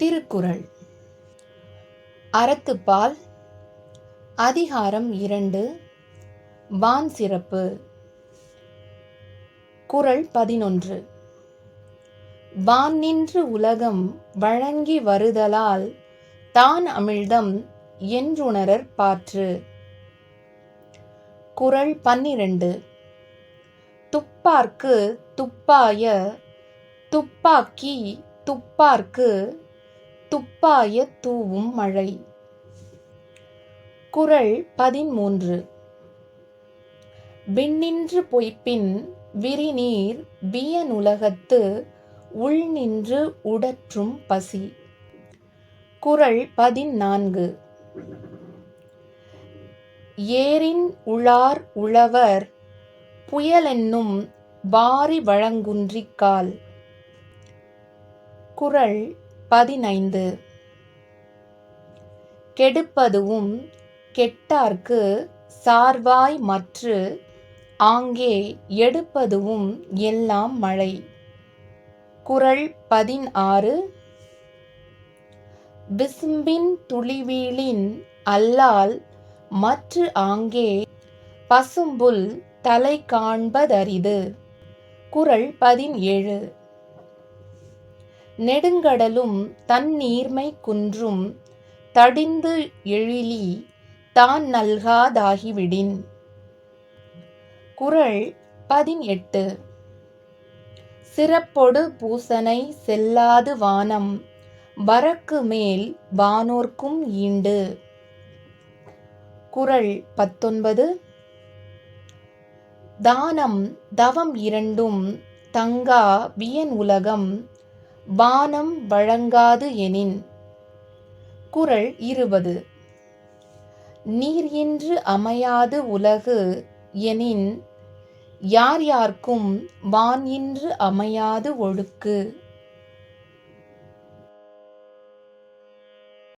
திருக்குறள் அறத்துப்பால் அதிகாரம் 2 வான் சிறப்பு. குறள் 11. வான் நின்று உலகம் வழங்கி வருதலால் தான் அமிழ்தம் என்றுணரற் பாற்று. குறள் 12. துப்பார்க்கு துப்பாய துப்பாக்கி துப்பார்க்கு துப்பாய தூவும் மழை. குறள் 13. விண்ணின்று பொய்ப்பின் விரிநீர் வியனுலகத்து உள்நின்று உடற்றும் பசி. குறள் 14. ஏரின் உழார் உழவர் புயலென்னும் வாரி வழங்குன்றிக் கால். குறள் 15. கெடுப்பதுவும் கெட்டார்க்கு சார்வாய் மற்று ஆங்கே எடுப்பதுவும் எல்லாம் மழை. குறள் 16. விசும்பின் துளிவீழின் அல்லால் மற்று ஆங்கே பசும்புல் தலை காண்பதரிது. குறள் 17. நெடுங்கடலும் தன் நீர்மை குன்றும் தடிந்து எழிலி தான் நல்கா தாகிவிடின். குறள் 18. சிறப்பொடு பூசனை செல்லாது வானம் வரக்கு மேல் வானோர்க்கும் ஈண்டு. குறள் 19. தானம் தவம் இரண்டும் தங்கா வியன் உலகம் வானம் வழங்காது எனின். குறள் 20. நீர் இன்று அமையாது உலகு எனின் யார் யார்க்கும் வான் இன்று அமையாது ஒழுக்கு.